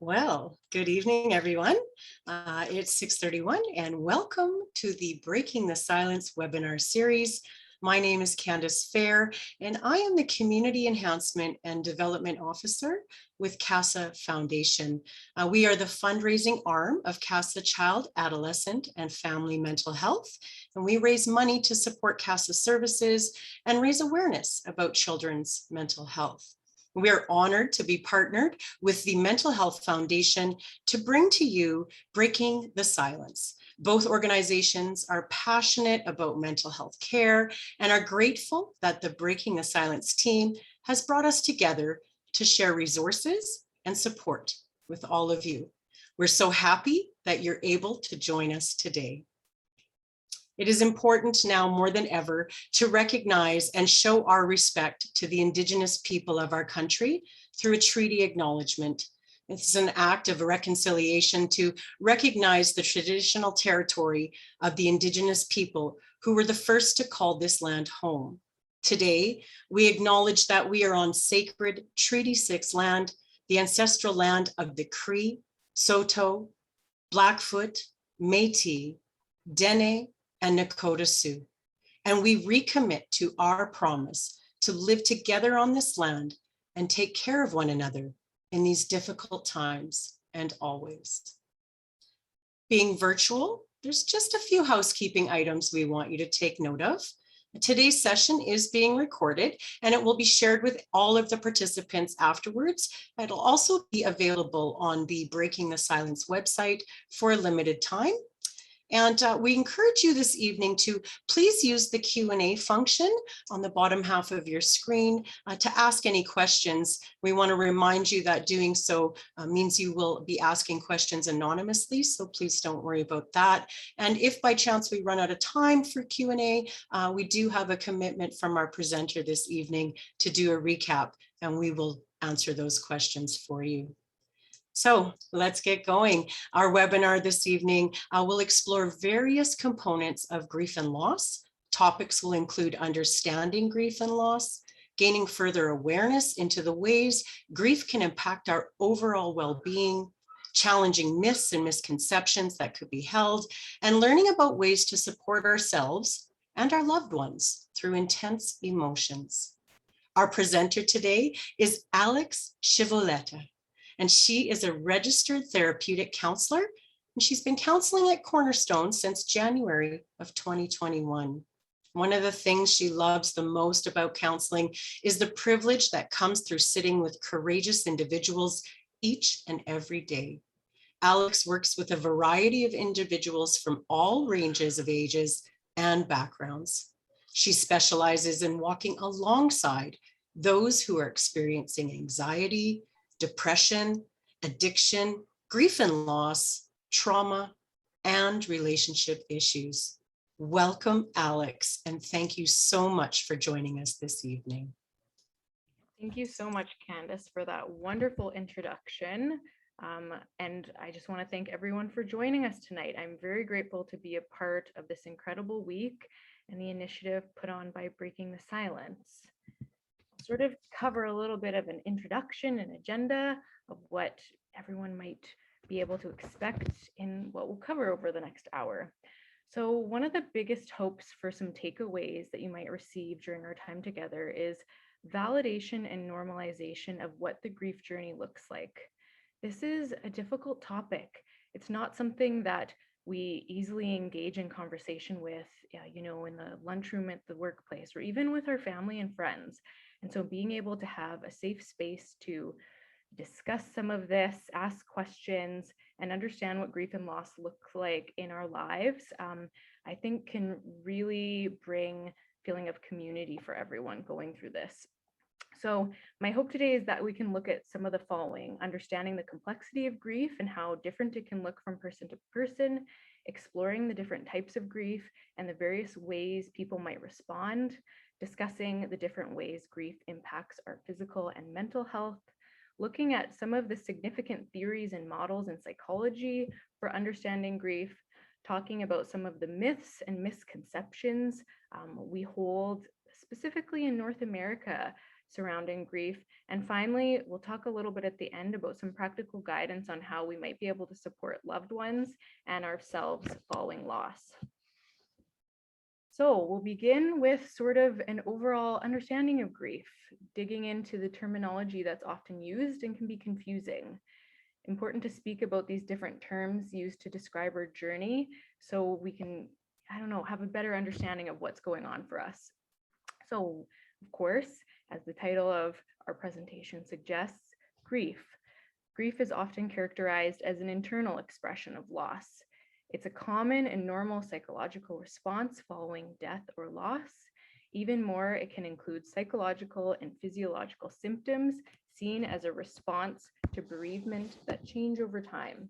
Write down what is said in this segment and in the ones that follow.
Well, good evening, everyone. It's 6:31 and welcome to the Breaking the Silence webinar series. My name is Candace Fair and I am the Community Enhancement and Development Officer with CASA Foundation. We are the fundraising arm of CASA Child, Adolescent, and Family Mental Health, and we raise money to support CASA services and raise awareness about children's mental health. We are honored to be partnered with the Mental Health Foundation to bring to you Breaking the Silence. Both organizations are passionate about mental health care and are grateful that the Breaking the Silence team has brought us together to share resources and support with all of you. We're so happy that you're able to join us today. It is important now more than ever to recognize and show our respect to the Indigenous people of our country through a treaty acknowledgement. It's an act of reconciliation to recognize the traditional territory of the Indigenous people who were the first to call this land home. Today, we acknowledge that we are on sacred Treaty 6 land, the ancestral land of the Cree, Saulteaux, Blackfoot, Métis, Dene, and Nakota Sioux. And we recommit to our promise to live together on this land and take care of one another in these difficult times and always. Being virtual, there's just a few housekeeping items we want you to take note of. Today's session is being recorded and it will be shared with all of the participants afterwards. It'll also be available on the Breaking the Silence website for a limited time. And we encourage you this evening to please use the Q&A function on the bottom half of your screen to ask any questions. We want to remind you that doing so means you will be asking questions anonymously, so please don't worry about that. And if by chance we run out of time for Q&A, we do have a commitment from our presenter this evening to do a recap, and we will answer those questions for you. So let's get going. Our webinar this evening will explore various components of grief and loss. Topics will include understanding grief and loss, gaining further awareness into the ways grief can impact our overall well-being, challenging myths and misconceptions that could be held, and learning about ways to support ourselves and our loved ones through intense emotions. Our presenter today is Alex Scivoletto, and she is a registered therapeutic counselor, and she's been counseling at Cornerstone since January of 2021. One of the things she loves the most about counseling is the privilege that comes through sitting with courageous individuals each and every day. Alex works with a variety of individuals from all ranges of ages and backgrounds. She specializes in walking alongside those who are experiencing anxiety, depression, addiction, grief and loss, trauma, and relationship issues. Welcome, Alex, and thank you so much for joining us this evening. Thank you so much, Candace, for that wonderful introduction. And I just want to thank everyone for joining us tonight. I'm very grateful to be a part of this incredible week and the initiative put on by Breaking the Silence. Sort of cover a little bit of an introduction and agenda of what everyone might be able to expect in what we'll cover over the next hour. So one of the biggest hopes for some takeaways that you might receive during our time together is validation and normalization of what the grief journey looks like. This is a difficult topic. It's not something that we easily engage in conversation with, in the lunchroom at the workplace, or even with our family and friends. And so being able to have a safe space to discuss some of this, ask questions, and understand what grief and loss look like in our lives, I think can really bring feeling of community for everyone going through this. So my hope today is that we can look at some of the following: understanding the complexity of grief and how different it can look from person to person, exploring the different types of grief and the various ways people might respond, discussing the different ways grief impacts our physical and mental health, looking at some of the significant theories and models in psychology for understanding grief, talking about some of the myths and misconceptions we hold specifically in North America surrounding grief. And finally, we'll talk a little bit at the end about some practical guidance on how we might be able to support loved ones and ourselves following loss. So we'll begin with sort of an overall understanding of grief, digging into the terminology that's often used and can be confusing. Important to speak about these different terms used to describe our journey so we can, have a better understanding of what's going on for us. So, of course, as the title of our presentation suggests, grief. Grief is often characterized as an internal expression of loss. It's a common and normal psychological response following death or loss. Even more, it can include psychological and physiological symptoms seen as a response to bereavement that change over time.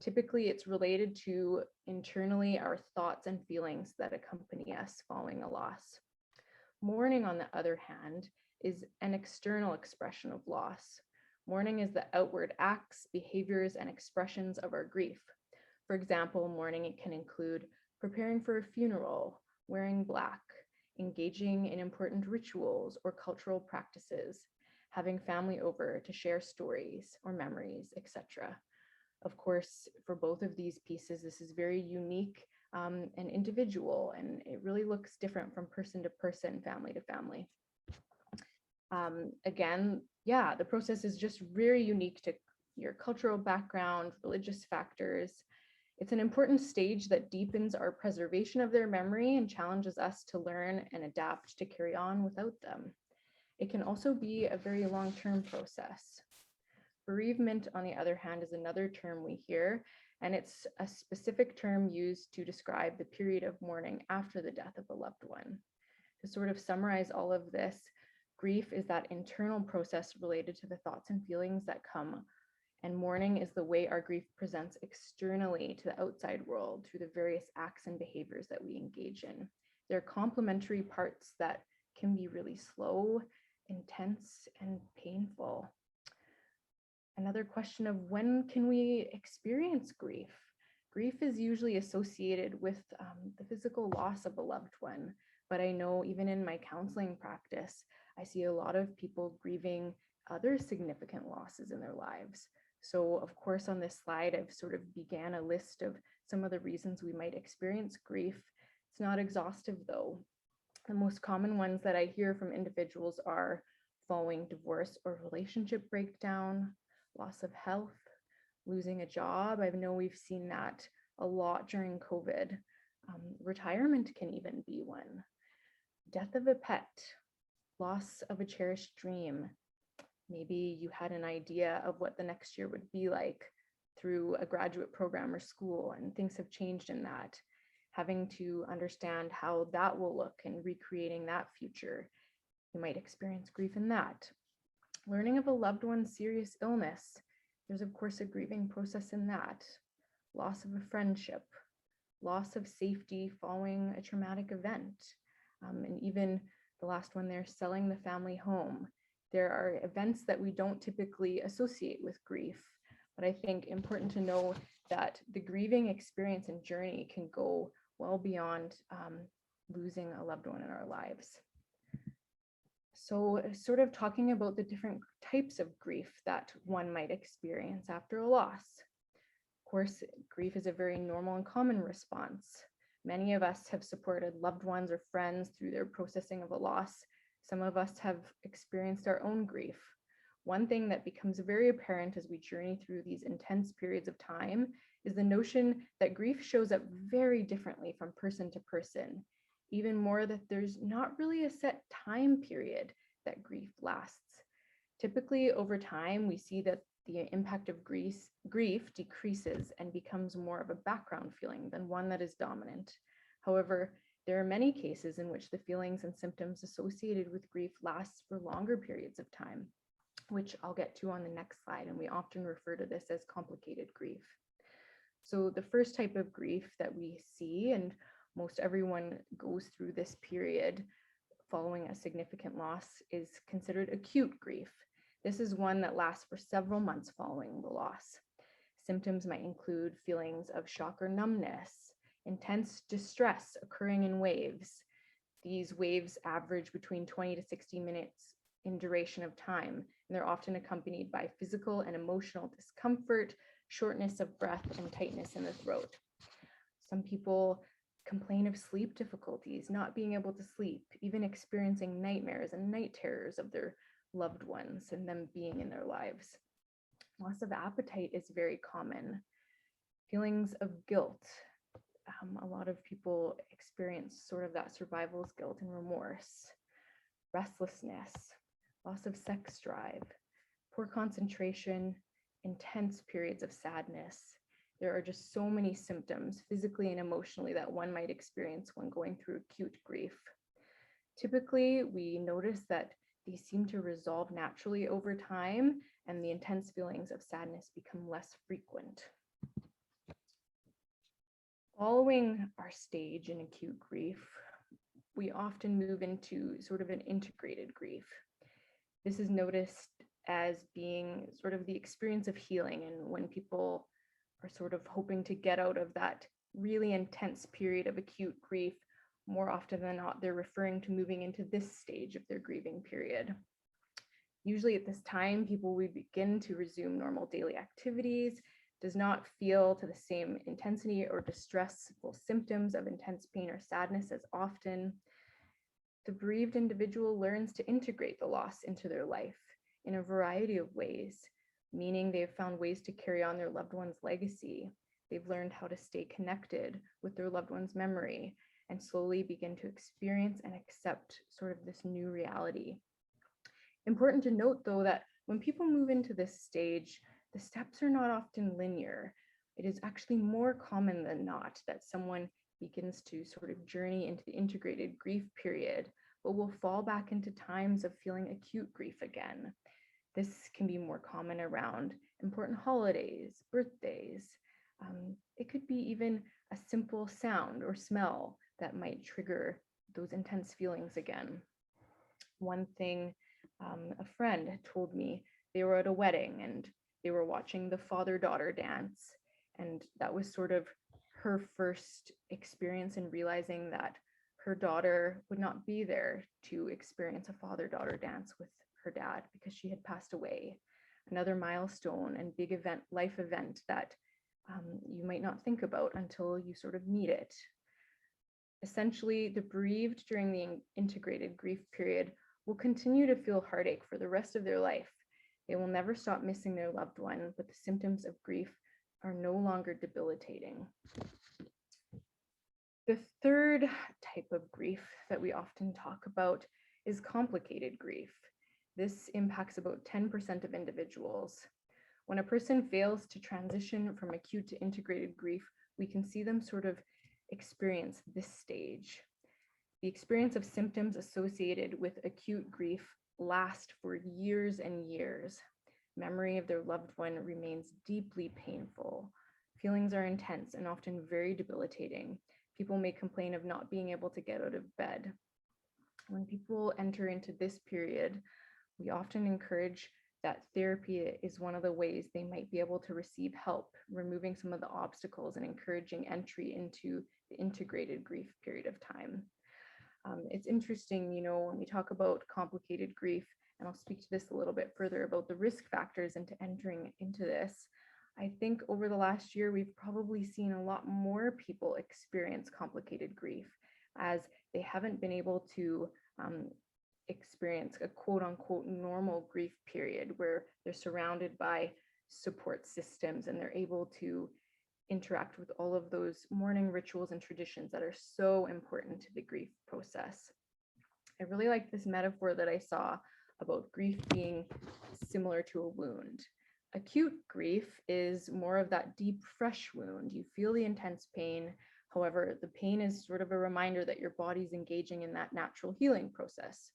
Typically, it's related to internally our thoughts and feelings that accompany us following a loss. Mourning, on the other hand, is an external expression of loss. Mourning is the outward acts, behaviors, and expressions of our grief. For example, mourning it can include preparing for a funeral, wearing black, engaging in important rituals or cultural practices, having family over to share stories or memories, etc. Of course, for both of these pieces, this is very unique and individual, and it really looks different from person to person, family to family. Again, the process is just very unique to your cultural background, religious factors. It's an important stage that deepens our preservation of their memory and challenges us to learn and adapt to carry on without them. It can also be a very long-term process. Bereavement, on the other hand, is another term we hear, and it's a specific term used to describe the period of mourning after the death of a loved one. To sort of summarize all of this, grief is that internal process related to the thoughts and feelings that come, and mourning is the way our grief presents externally to the outside world through the various acts and behaviors that we engage in. They're complementary parts that can be really slow, intense, and painful. Another question of when can we experience grief? Grief is usually associated with the physical loss of a loved one, but I know even in my counseling practice, I see a lot of people grieving other significant losses in their lives. So of course, on this slide, I've sort of began a list of some of the reasons we might experience grief. It's not exhaustive though. The most common ones that I hear from individuals are following divorce or relationship breakdown, loss of health, losing a job. I know we've seen that a lot during COVID. Retirement can even be one. Death of a pet, loss of a cherished dream. Maybe you had an idea of what the next year would be like through a graduate program or school, and things have changed in that. Having to understand how that will look and recreating that future. You might experience grief in that. Learning of a loved one's serious illness. There's of course a grieving process in that. Loss of a friendship, loss of safety following a traumatic event. And even the last one there, selling the family home. There are events that we don't typically associate with grief, but I think important to know that the grieving experience and journey can go well beyond losing a loved one in our lives. So sort of talking about the different types of grief that one might experience after a loss. Of course, grief is a very normal and common response. Many of us have supported loved ones or friends through their processing of a loss. Some of us have experienced our own grief. One thing that becomes very apparent as we journey through these intense periods of time is the notion that grief shows up very differently from person to person. Even more that there's not really a set time period that grief lasts. Typically over time, we see that the impact of grief decreases and becomes more of a background feeling than one that is dominant. However, there are many cases in which the feelings and symptoms associated with grief last for longer periods of time, which I'll get to on the next slide, and we often refer to this as complicated grief. So the first type of grief that we see, and most everyone goes through this period following a significant loss, is considered acute grief. This is one that lasts for several months following the loss. Symptoms might include feelings of shock or numbness, intense distress occurring in waves. These waves average between 20 to 60 minutes in duration of time, and they're often accompanied by physical and emotional discomfort, shortness of breath, and tightness in the throat. Some people complain of sleep difficulties, not being able to sleep, even experiencing nightmares and night terrors of their loved ones and them being in their lives. Loss of appetite is very common. Feelings of guilt. A lot of people experience sort of that survival's guilt and remorse. Restlessness, loss of sex drive, poor concentration, intense periods of sadness. There are just so many symptoms physically and emotionally that one might experience when going through acute grief. Typically, we notice that these seem to resolve naturally over time, and the intense feelings of sadness become less frequent. Following our stage in acute grief, we often move into sort of an integrated grief. This is noticed as being sort of the experience of healing, and when people are sort of hoping to get out of that really intense period of acute grief, more often than not, they're referring to moving into this stage of their grieving period. Usually at this time, people will begin to resume normal daily activities, does not feel to the same intensity or distressful symptoms of intense pain or sadness as often. The bereaved individual learns to integrate the loss into their life in a variety of ways, meaning they've found ways to carry on their loved one's legacy. They've learned how to stay connected with their loved one's memory and slowly begin to experience and accept sort of this new reality. Important to note, though, that when people move into this stage, the steps are not often linear. It is actually more common than not that someone begins to sort of journey into the integrated grief period, but will fall back into times of feeling acute grief again. This can be more common around important holidays, birthdays. It could be even a simple sound or smell that might trigger those intense feelings again. One thing a friend told me, they were at a wedding and they were watching the father-daughter dance, and that was sort of her first experience in realizing that her daughter would not be there to experience a father-daughter dance with her dad because she had passed away. Another milestone and big event, life event that you might not think about until you sort of need it. Essentially, the bereaved during the integrated grief period will continue to feel heartache for the rest of their life. They will never stop missing their loved one, but the symptoms of grief are no longer debilitating. The third type of grief that we often talk about is complicated grief. This impacts about 10% of individuals. When a person fails to transition from acute to integrated grief, we can see them sort of experience this stage. The experience of symptoms associated with acute grief last for years and years. Memory of their loved one remains deeply painful. Feelings are intense and often very debilitating. People may complain of not being able to get out of bed. When people enter into this period, we often encourage that therapy is one of the ways they might be able to receive help, removing some of the obstacles and encouraging entry into the integrated grief period of time. It's interesting, when we talk about complicated grief, and I'll speak to this a little bit further about the risk factors into entering into this. I think over the last year, we've probably seen a lot more people experience complicated grief as they haven't been able to experience a quote unquote normal grief period where they're surrounded by support systems and they're able to interact with all of those mourning rituals and traditions that are so important to the grief process. I really like this metaphor that I saw about grief being similar to a wound. Acute grief is more of that deep, fresh wound. You feel the intense pain. However, the pain is sort of a reminder that your body's engaging in that natural healing process.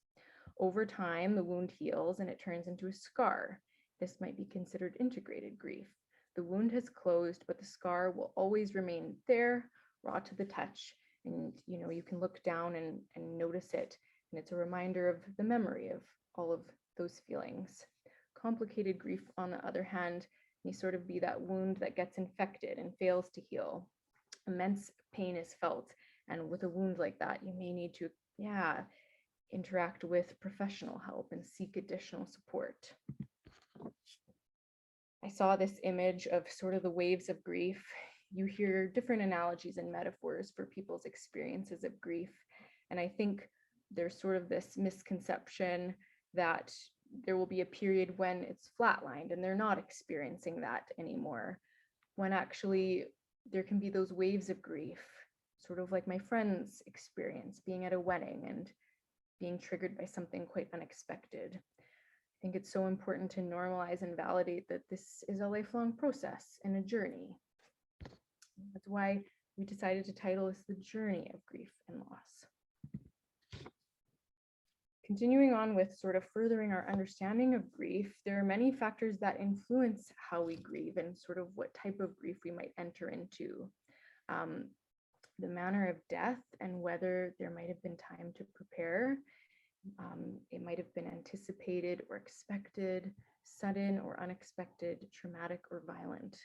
Over time, the wound heals and it turns into a scar. This might be considered integrated grief. The wound has closed, but the scar will always remain there, raw to the touch. And you can look down and notice it. And it's a reminder of the memory of all of those feelings. Complicated grief, on the other hand, may sort of be that wound that gets infected and fails to heal. Immense pain is felt. And with a wound like that, you may need to, interact with professional help, and seek additional support. I saw this image of sort of the waves of grief. You hear different analogies and metaphors for people's experiences of grief. And I think there's sort of this misconception that there will be a period when it's flatlined and they're not experiencing that anymore, when actually there can be those waves of grief, sort of like my friend's experience being at a wedding and being triggered by something quite unexpected. I think it's so important to normalize and validate that this is a lifelong process and a journey. That's why we decided to title this The Journey of Grief and Loss. Continuing on with sort of furthering our understanding of grief, there are many factors that influence how we grieve and sort of what type of grief we might enter into. The manner of death and whether there might have been time to prepare. It might have been anticipated or expected, sudden or unexpected, traumatic or violent.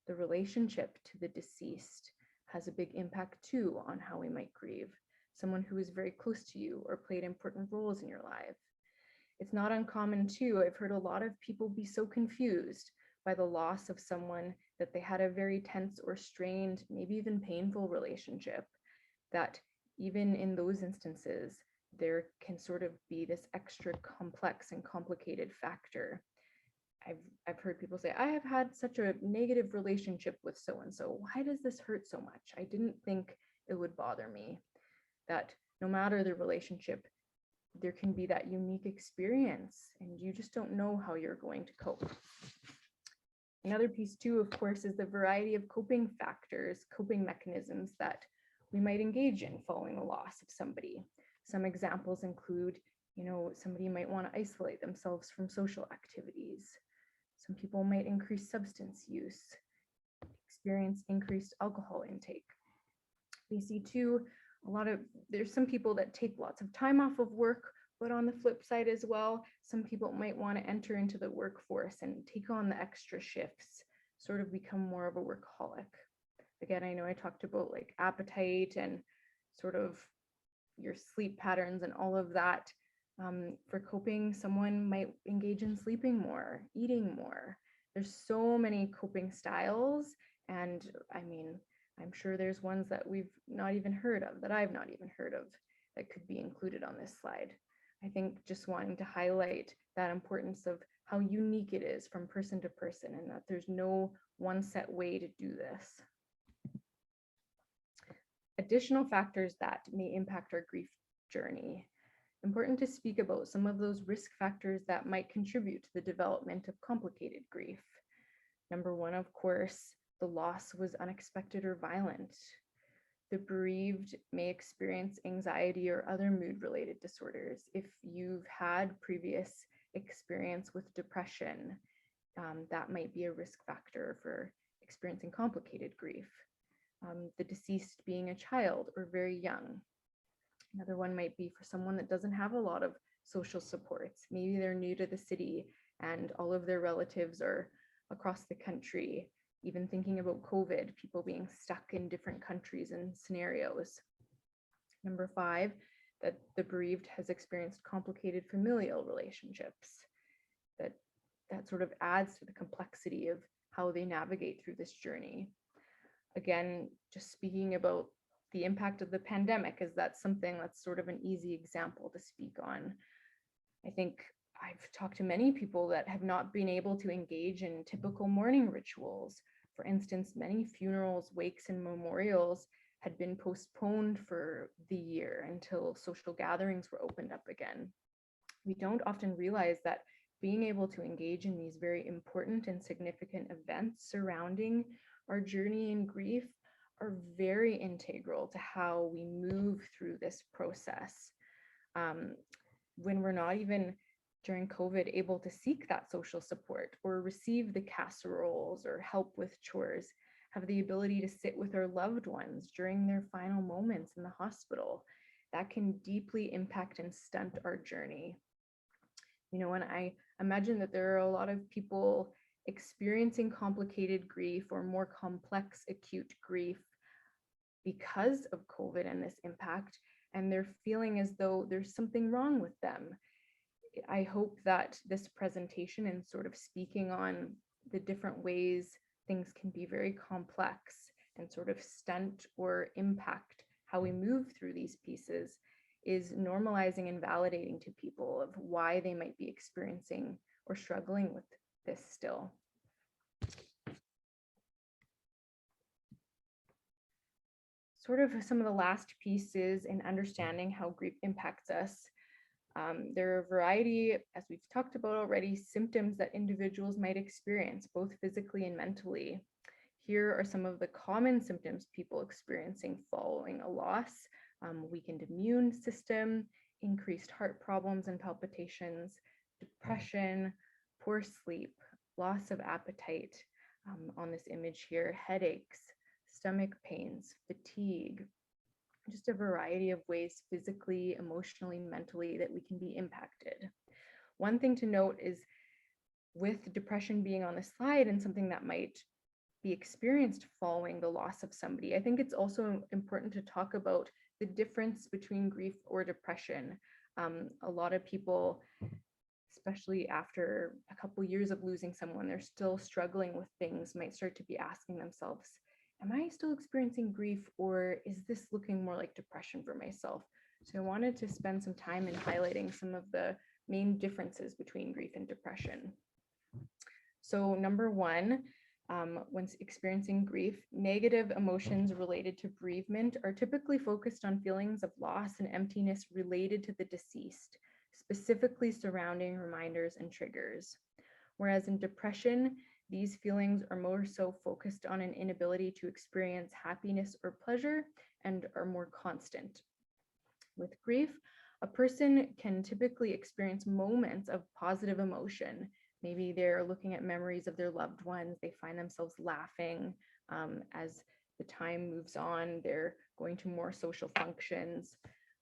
The relationship to the deceased has a big impact too on how we might grieve. Someone who is very close to you or played important roles in your life. It's not uncommon too. I've heard a lot of people be so confused by the loss of someone that they had a very tense or strained, maybe even painful relationship, that even in those instances, there can sort of be this extra complex and complicated factor. I've heard people say, I have had such a negative relationship with so-and-so. Why does this hurt so much? I didn't think it would bother me. That no matter the relationship, there can be that unique experience and you just don't know how you're going to cope. Another piece too, of course, is the variety of coping factors, coping mechanisms that we might engage in following the loss of somebody. Some examples include, somebody might want to isolate themselves from social activities. Some people might increase substance use, experience increased alcohol intake. We see too, there's some people that take lots of time off of work, but on the flip side as well, some people might want to enter into the workforce and take on the extra shifts, sort of become more of a workaholic. Again, I know I talked about like appetite and sort of your sleep patterns and all of that. For coping, someone might engage in sleeping more, eating more. There's so many coping styles. And I'm sure there's ones that we've not even heard of, that I've not even heard of, that could be included on this slide. I think just wanting to highlight that importance of how unique it is from person to person and that there's no one set way to do this. Additional factors that may impact our grief journey. Important to speak about some of those risk factors that might contribute to the development of complicated grief. Number one, of course, the loss was unexpected or violent. The bereaved may experience anxiety or other mood-related disorders. If you've had previous experience with depression, that might be a risk factor for experiencing complicated grief. The deceased being a child or very young. Another one might be for someone that doesn't have a lot of social supports. Maybe they're new to the city and all of their relatives are across the country. Even thinking about COVID, people being stuck in different countries and scenarios. Number 5, that the bereaved has experienced complicated familial relationships. That sort of adds to the complexity of how they navigate through this journey. Again, just speaking about the impact of the pandemic, is that something that's sort of an easy example to speak on. I think I've talked to many people that have not been able to engage in typical mourning rituals. For instance, many funerals, wakes, and memorials had been postponed for the year until social gatherings were opened up again. We don't often realize that being able to engage in these very important and significant events surrounding our journey in grief are very integral to how we move through this process. When we're not even during COVID able to seek that social support or receive the casseroles or help with chores, have the ability to sit with our loved ones during their final moments in the hospital, that can deeply impact and stunt our journey. And I imagine that there are a lot of people experiencing complicated grief or more complex acute grief because of COVID and this impact. and they're feeling as though there's something wrong with them. I hope that this presentation and sort of speaking on the different ways things can be very complex and sort of stunt or impact how we move through these pieces is normalizing and validating to people of why they might be experiencing or struggling with this still. Sort of some of the last pieces in understanding how grief impacts us. There are a variety, as we've talked about already, symptoms that individuals might experience, both physically and mentally. Here are some of the common symptoms people experiencing following a loss: weakened immune system, increased heart problems and palpitations, depression, poor sleep, loss of appetite, on this image here, headaches, stomach pains, fatigue, just a variety of ways physically, emotionally, mentally that we can be impacted. One thing to note is with depression being on the slide and something that might be experienced following the loss of somebody, I think it's also important to talk about the difference between grief or depression. A lot of people, especially after a couple years of losing someone, they're still struggling with things, might start to be asking themselves, am I still experiencing grief, or is this looking more like depression for myself? So I wanted to spend some time in highlighting some of the main differences between grief and depression. So number one, when experiencing grief, negative emotions related to bereavement are typically focused on feelings of loss and emptiness related to the deceased, specifically surrounding reminders and triggers. Whereas in depression, these feelings are more so focused on an inability to experience happiness or pleasure and are more constant. With grief, a person can typically experience moments of positive emotion. Maybe they're looking at memories of their loved ones, they find themselves laughing. As the time moves on, they're going to more social functions.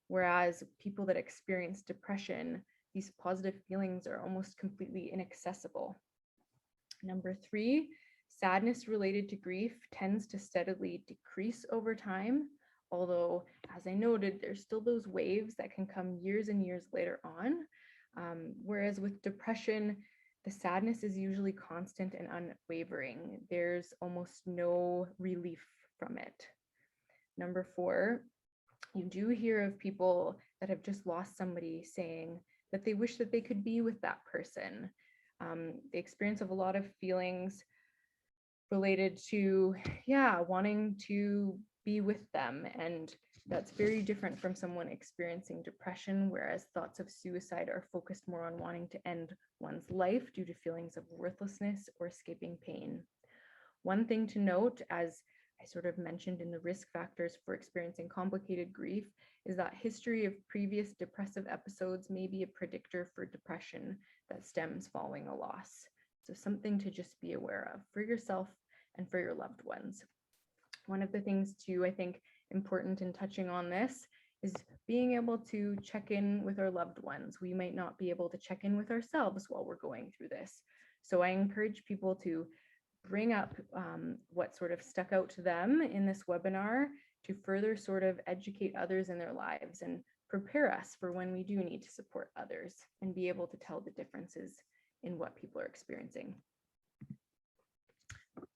Whereas people that experience depression, these positive feelings are almost completely inaccessible. Number three, sadness related to grief tends to steadily decrease over time, although, as I noted, there's still those waves that can come years and years later on. Whereas with depression, the sadness is usually constant and unwavering. There's almost no relief from it. Number four, you do hear of people that have just lost somebody saying that they wish that they could be with that person. The experience of a lot of feelings related to, wanting to be with them. And that's very different from someone experiencing depression, whereas thoughts of suicide are focused more on wanting to end one's life due to feelings of worthlessness or escaping pain. One thing to note, as I sort of mentioned in the risk factors for experiencing complicated grief, is that history of previous depressive episodes may be a predictor for depression that stems following a loss. So something to just be aware of for yourself and for your loved ones. One of the things too, I think, important in touching on this is being able to check in with our loved ones. We might not be able to check in with ourselves while we're going through this. So I encourage people to bring up what sort of stuck out to them in this webinar to further sort of educate others in their lives and prepare us for when we do need to support others and be able to tell the differences in what people are experiencing.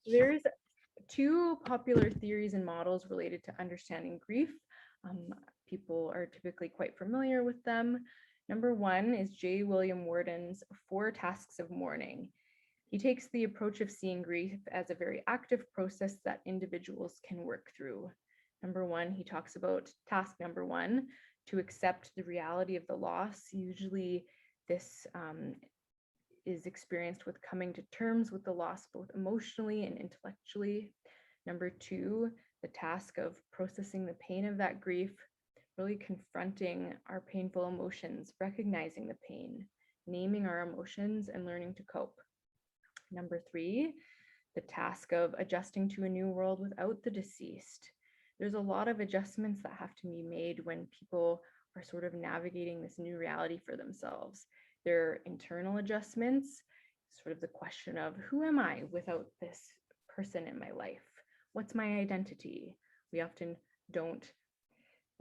There's two popular theories and models related to understanding grief. People are typically quite familiar with them. Number one is J. William Worden's 4 Tasks of Mourning. He takes the approach of seeing grief as a very active process that individuals can work through. Number one, he talks about task number one, to accept the reality of the loss. Usually this is experienced with coming to terms with the loss, both emotionally and intellectually. Number two, the task of processing the pain of that grief, really confronting our painful emotions, recognizing the pain, naming our emotions, and learning to cope. Number three, the task of adjusting to a new world without the deceased. There's a lot of adjustments that have to be made when people are sort of navigating this new reality for themselves. There are internal adjustments, sort of the question of who am I without this person in my life? What's my identity? We often don't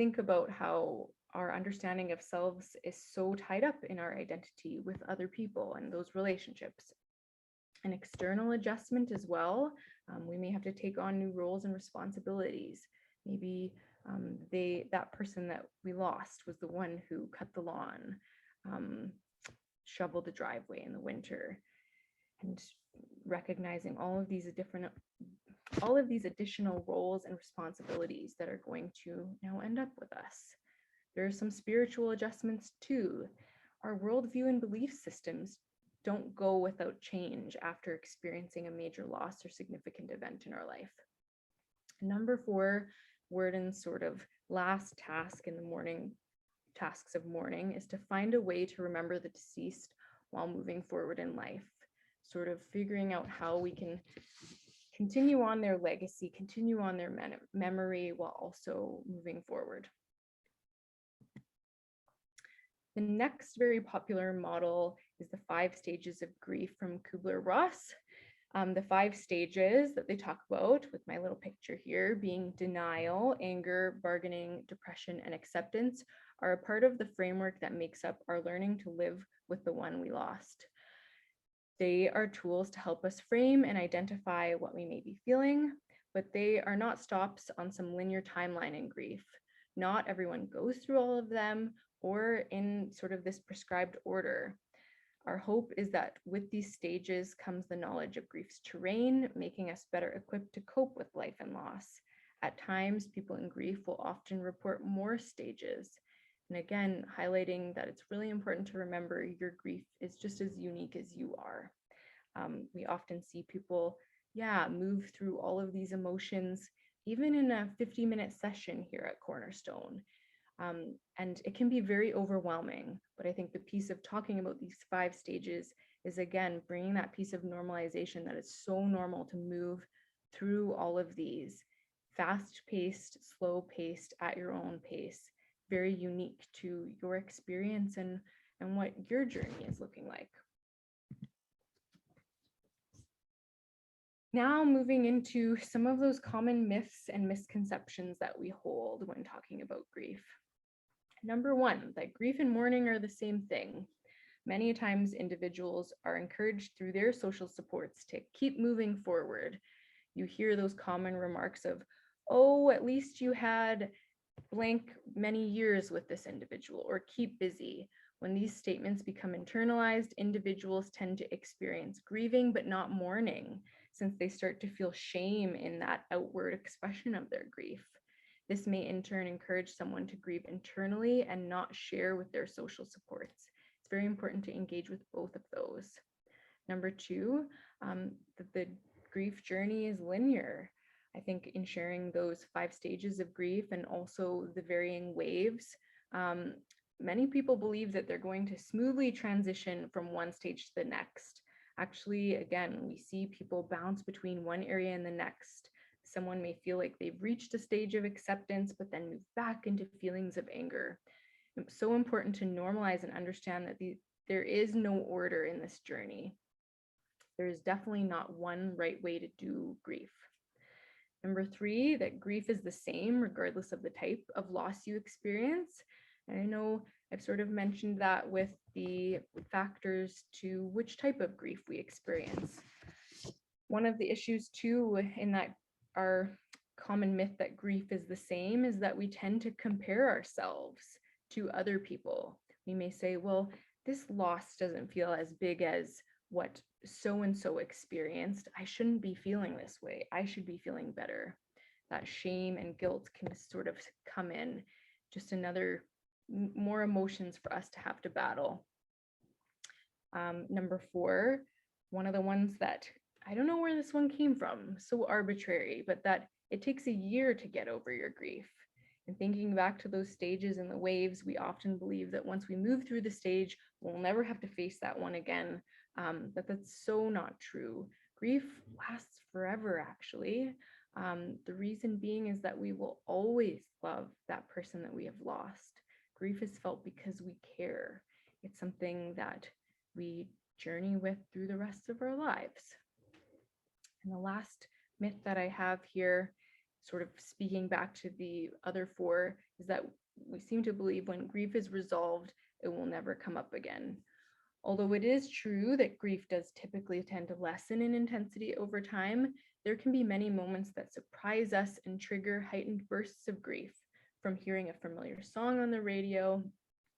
think about how our understanding of selves is so tied up in our identity with other people and those relationships. An external adjustment as well. We may have to take on new roles and responsibilities. Maybe that person that we lost was the one who cut the lawn, shoveled the driveway in the winter, and recognizing all of these additional roles and responsibilities that are going to now end up with us. There are some spiritual adjustments too. Our worldview and belief systems don't go without change after experiencing a major loss or significant event in our life. Number 4, Worden's sort of last task in the mourning, tasks of mourning, is to find a way to remember the deceased while moving forward in life, sort of figuring out how we can continue on their legacy, continue on their memory while also moving forward. The next very popular model is the 5 stages of grief from Kubler-Ross. The 5 stages that they talk about, with my little picture here, being denial, anger, bargaining, depression, and acceptance, are a part of the framework that makes up our learning to live with the one we lost. They are tools to help us frame and identify what we may be feeling, but they are not stops on some linear timeline in grief. Not everyone goes through all of them or in sort of this prescribed order. Our hope is that with these stages comes the knowledge of grief's terrain, making us better equipped to cope with life and loss. At times, people in grief will often report more stages. And again, highlighting that it's really important to remember your grief is just as unique as you are. We often see people, move through all of these emotions, even in a 50-minute session here at Cornerstone. And it can be very overwhelming, but I think the piece of talking about these 5 stages is, again, bringing that piece of normalization that it's so normal to move through all of these, fast-paced, slow-paced, at your own pace, very unique to your experience and what your journey is looking like. Now moving into some of those common myths and misconceptions that we hold when talking about grief. Number 1, that grief and mourning are the same thing. Many times individuals are encouraged through their social supports to keep moving forward. You hear those common remarks of, oh, at least you had blank many years with this individual, or keep busy. When these statements become internalized, individuals tend to experience grieving but not mourning, since they start to feel shame in that outward expression of their grief. This may in turn encourage someone to grieve internally and not share with their social supports. It's very important to engage with both of those. Number 2, that the grief journey is linear. I think in sharing those 5 stages of grief and also the varying waves, many people believe that they're going to smoothly transition from one stage to the next. Actually, again, we see people bounce between one area and the next. Someone may feel like they've reached a stage of acceptance, but then move back into feelings of anger. It's so important to normalize and understand that there is no order in this journey. There is definitely not one right way to do grief. Number 3, that grief is the same regardless of the type of loss you experience. And I know I've sort of mentioned that with the factors to which type of grief we experience. One of the issues too in that our common myth that grief is the same is that we tend to compare ourselves to other people. We may say, well, this loss doesn't feel as big as what so-and-so experienced. I shouldn't be feeling this way. I should be feeling better. That shame and guilt can sort of come in, just another more emotions for us to have to battle. Number 4, one of the ones that I don't know where this one came from, so arbitrary, but that it takes a year to get over your grief. And thinking back to those stages and the waves, we often believe that once we move through the stage, we'll never have to face that one again. But that's so not true. Grief lasts forever, actually. The reason being is that we will always love that person that we have lost. Grief is felt because we care. It's something that we journey with through the rest of our lives. And the last myth that I have here sort of speaking back to the other four, is that we seem to believe when grief is resolved, it will never come up again. Although it is true that grief does typically tend to lessen in intensity over time, there can be many moments that surprise us and trigger heightened bursts of grief, from hearing a familiar song on the radio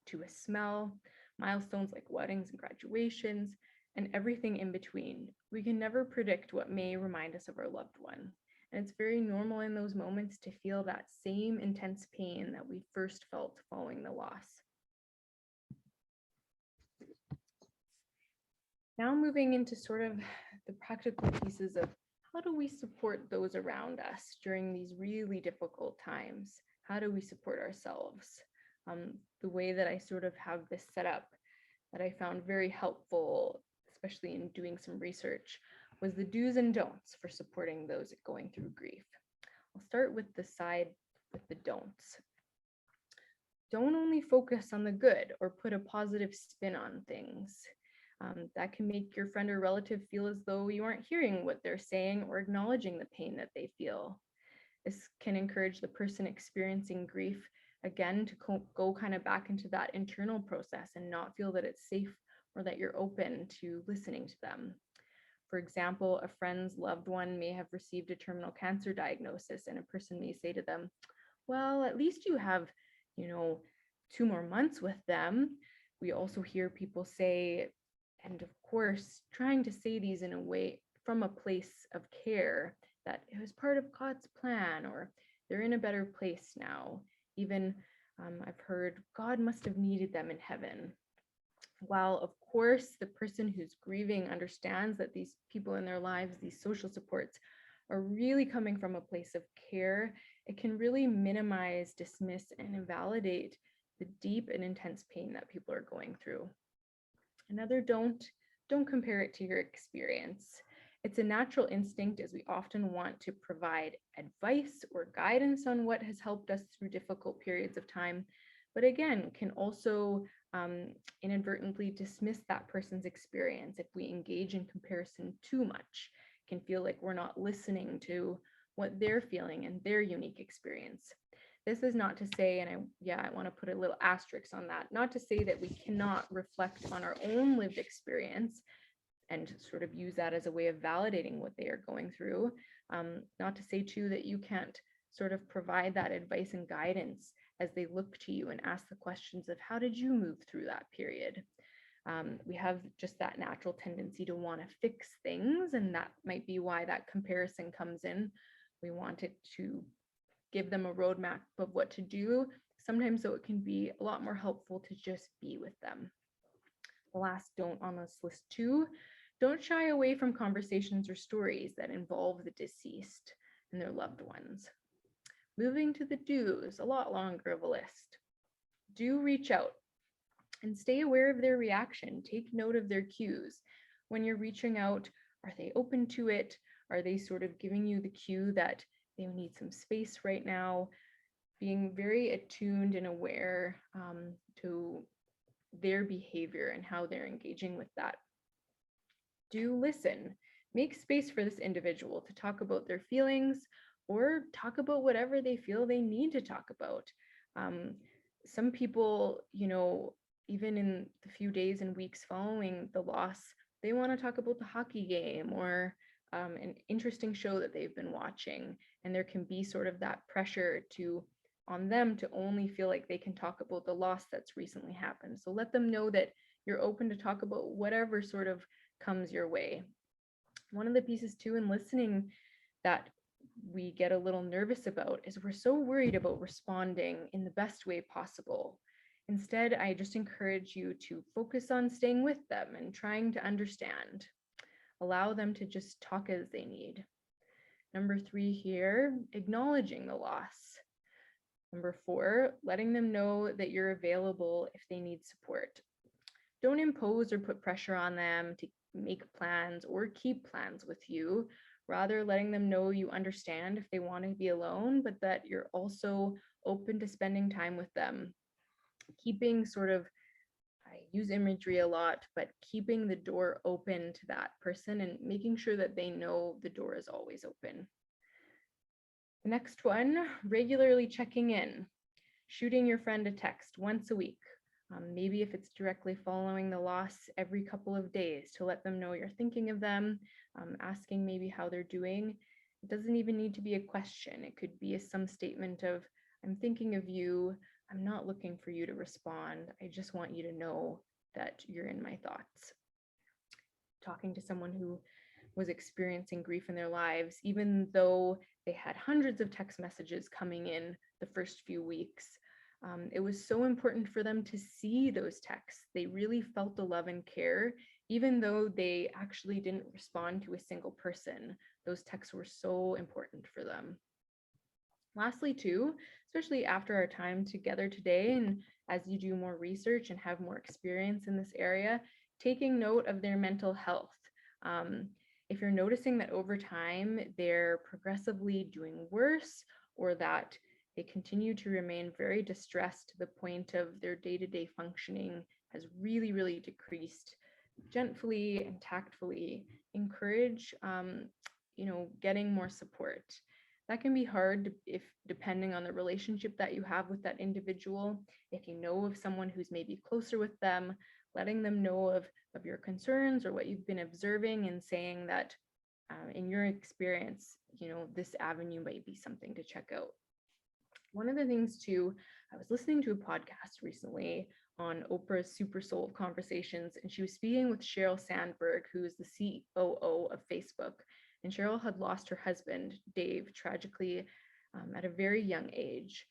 to a smell, milestones like weddings and graduations, and everything in between. We can never predict what may remind us of our loved one. And it's very normal in those moments to feel that same intense pain that we first felt following the loss. Now moving into sort of the practical pieces of how do we support those around us during these really difficult times? How do we support ourselves? The way that I sort of have this set up that I found very helpful, especially in doing some research, was the do's and don'ts for supporting those going through grief. I'll start with the side with the don'ts. Don't only focus on the good or put a positive spin on things. That can make your friend or relative feel as though you aren't hearing what they're saying or acknowledging the pain that they feel. This can encourage the person experiencing grief, again, to go kind of back into that internal process and not feel that it's safe or that you're open to listening to them. For example, a friend's loved one may have received a terminal cancer diagnosis, and a person may say to them, well, at least you have, 2 more months with them. We also hear people say, and of course, trying to say these in a way from a place of care, that it was part of God's plan, or they're in a better place now. Even I've heard God must have needed them in heaven. While of course the person who's grieving understands that these people in their lives, these social supports, are really coming from a place of care, it can really minimize, dismiss, and invalidate the deep and intense pain that people are going through. Another don't compare it to your experience. It's a natural instinct, as we often want to provide advice or guidance on what has helped us through difficult periods of time, but again, can also inadvertently dismiss that person's experience if we engage in comparison too much. It can feel like we're not listening to what they're feeling and their unique experience. This is not to say, and I want to put a little asterisk on that, not to say that we cannot reflect on our own lived experience and sort of use that as a way of validating what they are going through. Not to say too that you can't sort of provide that advice and guidance as they look to you and ask the questions of how did you move through that period? We have just that natural tendency to want to fix things, and that might be why that comparison comes in. We want it to give them a roadmap of what to do, sometimes so it can be a lot more helpful to just be with them. The last don't on this list too, don't shy away from conversations or stories that involve the deceased and their loved ones. Moving to the do's, a lot longer of a list. Do reach out and stay aware of their reaction. Take note of their cues. When you're reaching out, are they open to it? Are they sort of giving you the cue that they need some space right now? Being very attuned and aware to their behavior and how they're engaging with that. Do listen. Make space for this individual to talk about their feelings or talk about whatever they feel they need to talk about. Some people, even in the few days and weeks following the loss, they want to talk about the hockey game or an interesting show that they've been watching. And there can be sort of that pressure on them to only feel like they can talk about the loss that's recently happened. So let them know that you're open to talk about whatever sort of comes your way. One of the pieces too in listening that we get a little nervous about is we're so worried about responding in the best way possible. Instead, I just encourage you to focus on staying with them and trying to understand. Allow them to just talk as they need. Number 3 here, acknowledging the loss. Number 4, letting them know that you're available if they need support. Don't impose or put pressure on them to make plans or keep plans with you. Rather, letting them know you understand if they want to be alone, but that you're also open to spending time with them. Keeping sort of, I use imagery a lot, but keeping the door open to that person and making sure that they know the door is always open. The next one, regularly checking in, shooting your friend a text once a week. Maybe if it's directly following the loss, every couple of days to let them know you're thinking of them, asking maybe how they're doing. It doesn't even need to be a question. It could be some statement of, I'm thinking of you. I'm not looking for you to respond. I just want you to know that you're in my thoughts. Talking to someone who was experiencing grief in their lives, even though they had hundreds of text messages coming in the first few weeks. It was so important for them to see those texts. They really felt the love and care, even though they actually didn't respond to a single person. Those texts were so important for them. Lastly, too, especially after our time together today, and as you do more research and have more experience in this area, taking note of their mental health. If you're noticing that over time they're progressively doing worse, or that they continue to remain very distressed to the point of their day-to-day functioning has really, really decreased, gently and tactfully encourage, getting more support. That can be hard if depending on the relationship that you have with that individual. If you know of someone who's maybe closer with them, letting them know of your concerns or what you've been observing, and saying that in your experience, this avenue might be something to check out. One of the things too, I was listening to a podcast recently on Oprah's Super Soul Conversations, and she was speaking with Sheryl Sandberg, who is the COO of Facebook. And Sheryl had lost her husband, Dave, tragically at a very young age.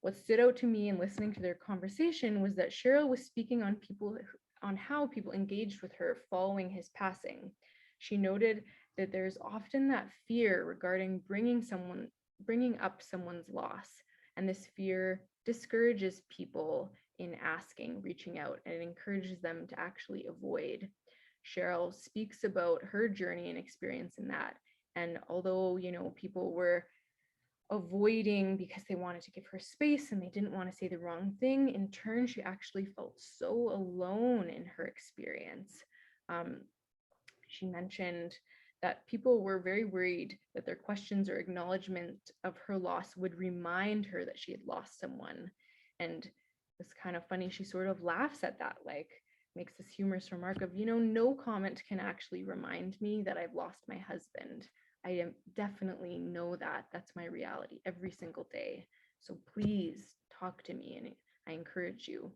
What stood out to me in listening to their conversation was that Sheryl was speaking on how people engaged with her following his passing. She noted that there's often that fear regarding bringing up someone's loss, and this fear discourages people in asking, reaching out, and it encourages them to actually avoid. Sheryl speaks about her journey and experience in that. And although, people were avoiding because they wanted to give her space and they didn't want to say the wrong thing, in turn, she actually felt so alone in her experience. She mentioned that people were very worried that their questions or acknowledgement of her loss would remind her that she had lost someone. And it's kind of funny, she sort of laughs at that, like makes this humorous remark of, no comment can actually remind me that I've lost my husband. I definitely know that. That's my reality every single day. So please talk to me, and I encourage you.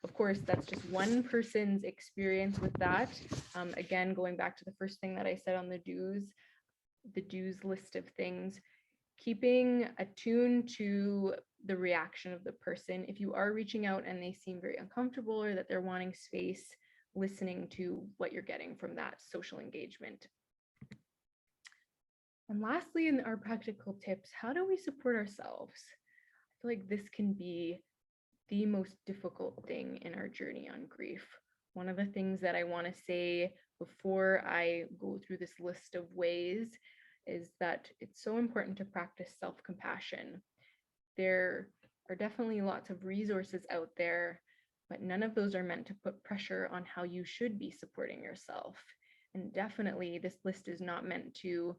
Of course, that's just one person's experience with that. Again, going back to the first thing that I said on the do's list of things, keeping attuned to the reaction of the person. If you are reaching out and they seem very uncomfortable or that they're wanting space, listening to what you're getting from that social engagement. And lastly, in our practical tips, how do we support ourselves? I feel like this can be the most difficult thing in our journey on grief. One of the things that I want to say before I go through this list of ways is that it's so important to practice self-compassion. There are definitely lots of resources out there, but none of those are meant to put pressure on how you should be supporting yourself. And definitely this list is not meant to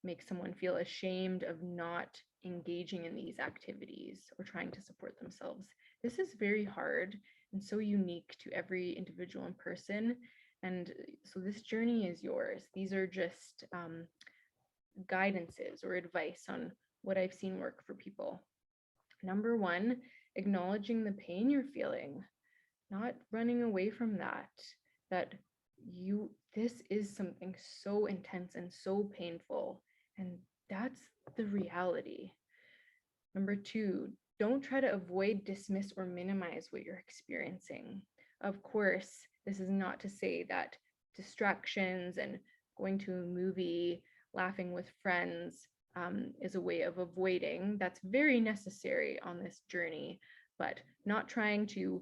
make someone feel ashamed of not engaging in these activities or trying to support themselves. This is very hard and so unique to every individual and person. And so this journey is yours. These are just guidances or advice on what I've seen work for people. Number one, acknowledging the pain you're feeling, not running away from that this is something so intense and so painful, and that's the reality. Number two, don't try to avoid, dismiss, or minimize what you're experiencing. Of course, this is not to say that distractions and going to a movie, laughing with friends is a way of avoiding. That's very necessary on this journey, but not trying to,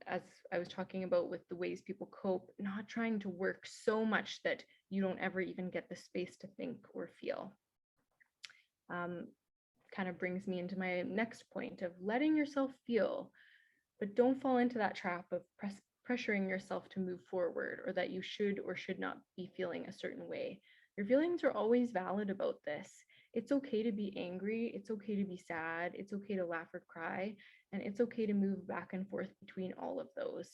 as I was talking about with the ways people cope, not trying to work so much that you don't ever even get the space to think or feel. Kind of brings me into my next point of letting yourself feel, but don't fall into that trap of pressuring yourself to move forward, or that you should or should not be feeling a certain way. Your feelings are always valid about this. It's okay to be angry. It's okay to be sad. It's okay to laugh or cry. And it's okay to move back and forth between all of those.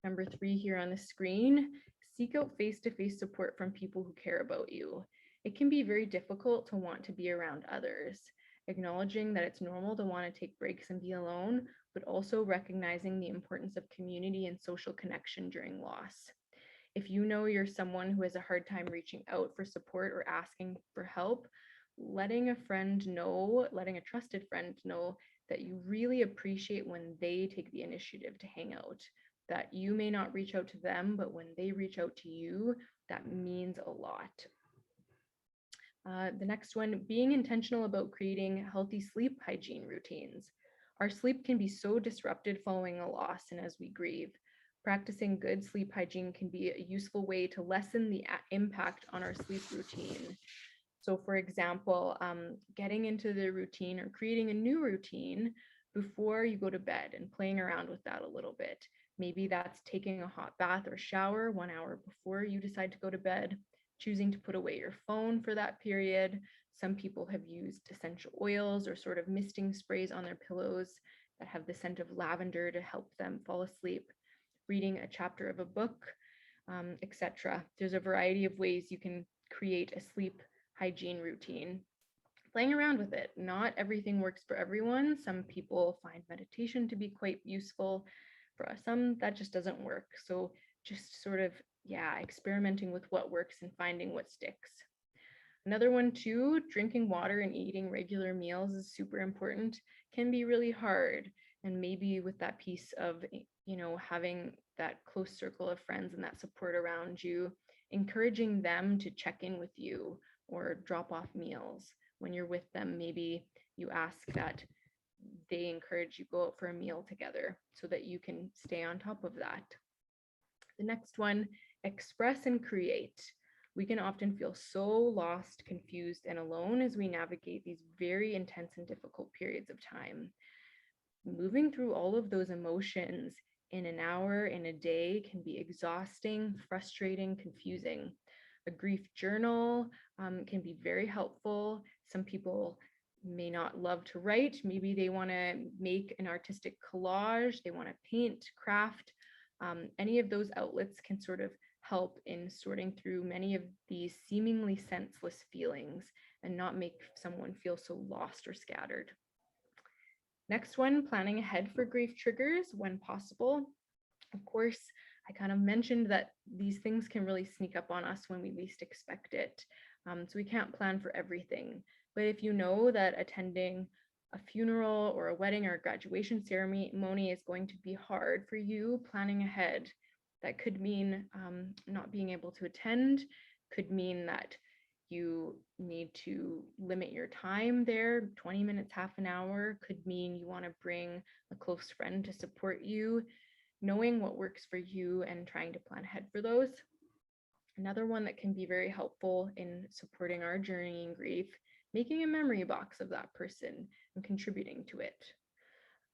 Number 3 here on the screen, seek out face-to-face support from people who care about you. It can be very difficult to want to be around others. Acknowledging that it's normal to want to take breaks and be alone, but also recognizing the importance of community and social connection during loss. If you know you're someone who has a hard time reaching out for support or asking for help, letting a trusted friend know that you really appreciate when they take the initiative to hang out, that you may not reach out to them, but when they reach out to you, that means a lot. The next one, being intentional about creating healthy sleep hygiene routines. Our sleep can be so disrupted following a loss and as we grieve. Practicing good sleep hygiene can be a useful way to lessen the impact on our sleep routine. So for example, getting into the routine or creating a new routine before you go to bed and playing around with that a little bit. Maybe that's taking a hot bath or shower 1 hour before you decide to go to bed, choosing to put away your phone for that period. Some people have used essential oils or sort of misting sprays on their pillows that have the scent of lavender to help them fall asleep, reading a chapter of a book, etc. There's a variety of ways you can create a sleep hygiene routine. Playing around with it. Not everything works for everyone. Some people find meditation to be quite useful. For some, that just doesn't work. So just sort of, experimenting with what works and finding what sticks. Another one too, drinking water and eating regular meals is super important. Can be really hard. And maybe with that piece of, having that close circle of friends and that support around you, encouraging them to check in with you or drop off meals. When you're with them, maybe you ask that they encourage you go out for a meal together so that you can stay on top of that. The next one, express and create. We can often feel so lost, confused, and alone as we navigate these very intense and difficult periods of time. Moving through all of those emotions in an hour, in a day, can be exhausting, frustrating, confusing. A grief journal can be very helpful. Some people may not love to write. Maybe they want to make an artistic collage. They want to paint, craft. Any of those outlets can sort of help in sorting through many of these seemingly senseless feelings and not make someone feel so lost or scattered. Next one, planning ahead for grief triggers when possible. Of course, I kind of mentioned that these things can really sneak up on us when we least expect it. So we can't plan for everything. But if you know that attending a funeral or a wedding or a graduation ceremony is going to be hard for you, planning ahead, that could mean not being able to attend, could mean that you need to limit your time there, 20 minutes, half an hour, could mean you want to bring a close friend to support you. Knowing what works for you and trying to plan ahead for those. Another one that can be very helpful in supporting our journey in grief, making a memory box of that person and contributing to it.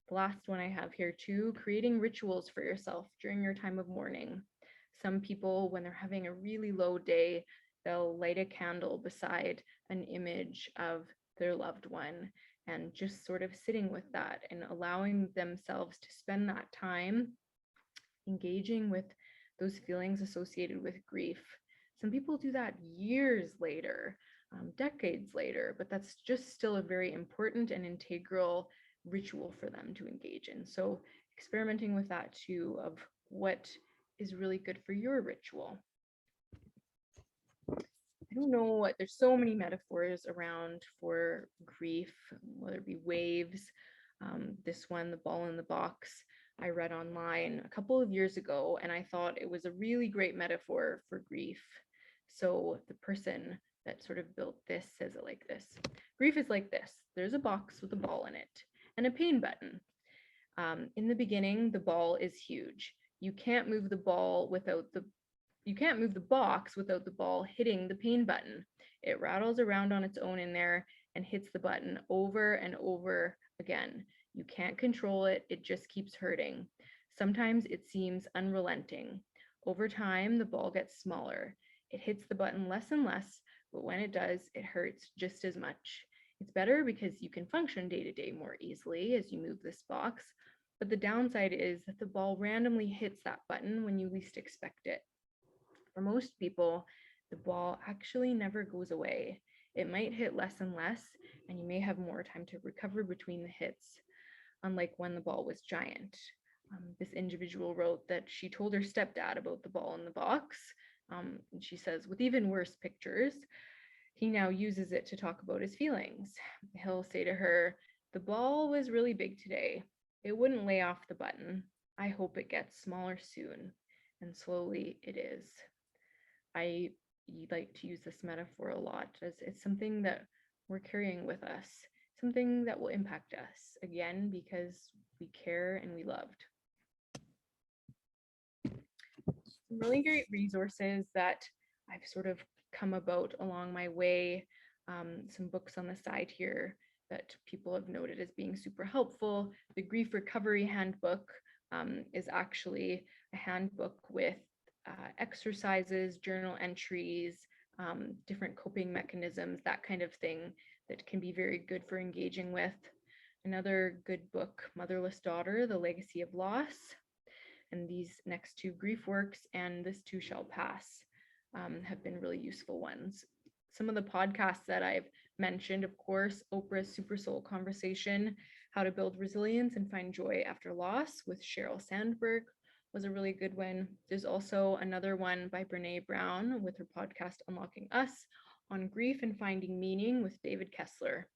The last one I have here too, creating rituals for yourself during your time of mourning. Some people, when they're having a really low day, they'll light a candle beside an image of their loved one and just sort of sitting with that and allowing themselves to spend that time engaging with those feelings associated with grief. Some people do that years later, decades later, but that's just still a very important and integral ritual for them to engage in. So experimenting with that too, of what is really good for your ritual. I don't know, there's so many metaphors around for grief, whether it be waves. This one, the ball in the box, I read online a couple of years ago, and I thought it was a really great metaphor for grief. So the person that sort of built this says it like this. Grief is like this. There's a box with a ball in it and a pain button. In the beginning, the ball is huge. You can't move the box without the ball hitting the pain button. It rattles around on its own in there and hits the button over and over again. You can't control it. It just keeps hurting. Sometimes it seems unrelenting. Over time, the ball gets smaller. It hits the button less and less, but when it does, it hurts just as much. It's better because you can function day to day more easily as you move this box, but the downside is that the ball randomly hits that button when you least expect it. For most people, the ball actually never goes away. It might hit less and less, and you may have more time to recover between the hits, unlike when the ball was giant. This individual wrote that she told her stepdad about the ball in the box. And she says, with even worse pictures, he now uses it to talk about his feelings. He'll say to her, the ball was really big today. It wouldn't lay off the button. I hope it gets smaller soon. And slowly it is. I like to use this metaphor a lot as it's something that we're carrying with us, something that will impact us, again, because we care and we loved. Some really great resources that I've sort of come about along my way, some books on the side here that people have noted as being super helpful. The Grief Recovery Handbook is actually a handbook with exercises, journal entries, different coping mechanisms, that kind of thing that can be very good for engaging with. Another good book, Motherless Daughter, The Legacy of Loss, and these next two, Grief Works and This Too Shall Pass, have been really useful ones. Some of the podcasts that I've mentioned, of course, Oprah's Super Soul Conversation, How to Build Resilience and Find Joy After Loss with Sheryl Sandberg was a really good one. There's also another one by Brene Brown with her podcast Unlocking Us on grief and finding meaning with David Kessler.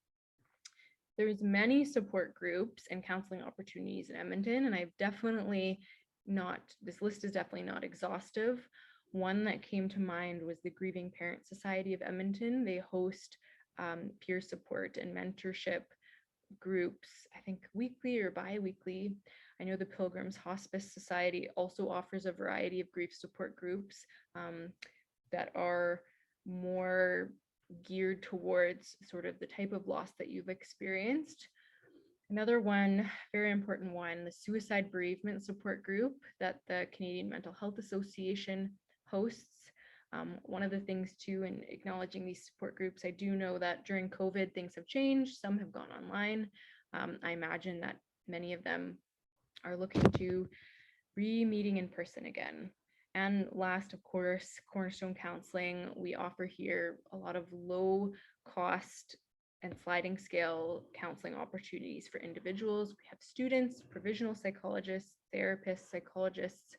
There's many support groups and counseling opportunities in Edmonton, and I've definitely not, this list is definitely not exhaustive. One that came to mind was the Grieving Parent Society of Edmonton. They host peer support and mentorship groups, I think weekly or bi-weekly. I know the Pilgrims Hospice Society also offers a variety of grief support groups that are more geared towards sort of the type of loss that you've experienced. Another one, very important one, the Suicide Bereavement Support Group that the Canadian Mental Health Association hosts. One of the things too, in acknowledging these support groups, I do know that during COVID, things have changed. Some have gone online. I imagine that many of them are looking to re-meeting in person again. And last, of course, Cornerstone Counselling. We offer here a lot of low cost and sliding scale counseling opportunities for individuals. We have students, provisional psychologists, therapists, psychologists,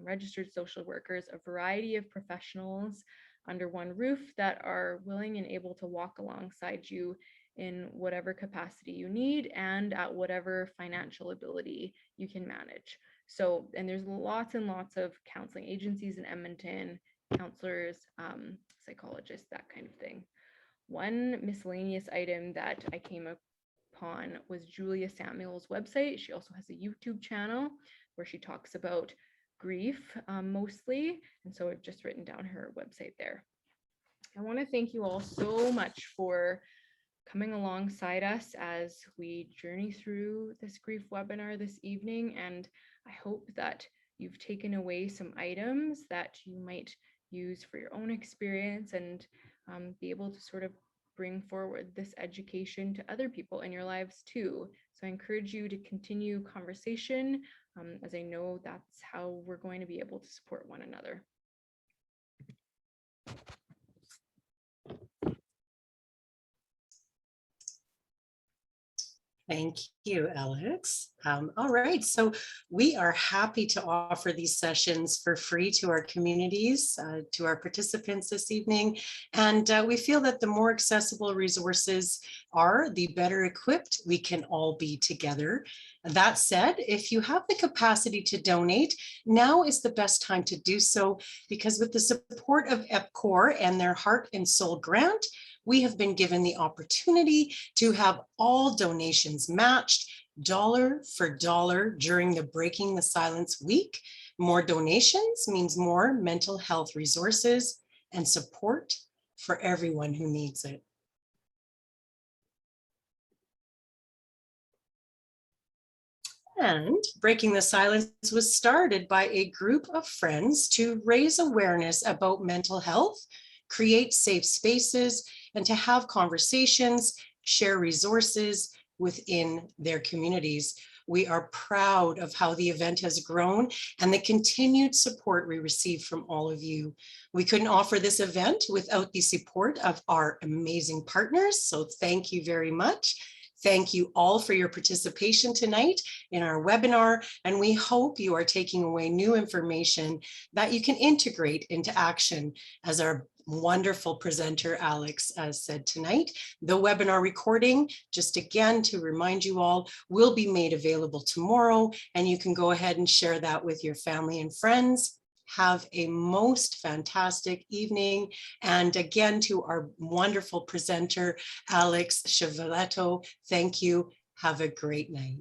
registered social workers, a variety of professionals under one roof that are willing and able to walk alongside you in whatever capacity you need and at whatever financial ability you can manage. So, and there's lots and lots of counseling agencies in Edmonton, counselors, psychologists, that kind of thing. One miscellaneous item that I came upon was Julia Samuel's website. She also has a YouTube channel where she talks about grief mostly. And so I've just written down her website there. I want to thank you all so much for coming alongside us as we journey through this grief webinar this evening. And I hope that you've taken away some items that you might use for your own experience and be able to sort of bring forward this education to other people in your lives too. So I encourage you to continue conversation, as I know that's how we're going to be able to support one another. Thank you, Alex. All right, so we are happy to offer these sessions for free to our communities, to our participants this evening. And we feel that the more accessible resources are, the better equipped we can all be together. That said, if you have the capacity to donate, now is the best time to do so, because with the support of EPCOR and their Heart and Soul grant, we have been given the opportunity to have all donations matched dollar for dollar during the Breaking the Silence week. More donations means more mental health resources and support for everyone who needs it. And Breaking the Silence was started by a group of friends to raise awareness about mental health create safe spaces, and to have conversations, share resources within their communities. We are proud of how the event has grown and the continued support we receive from all of you. We couldn't offer this event without the support of our amazing partners, so thank you very much. Thank you all for your participation tonight in our webinar, and we hope you are taking away new information that you can integrate into action. As our wonderful presenter Alex said tonight, the webinar recording, just again to remind you all, will be made available tomorrow, and you can go ahead and share that with your family and friends. Have a most fantastic evening. And again, to our wonderful presenter, Alex Scivoletto, thank you. Have a great night.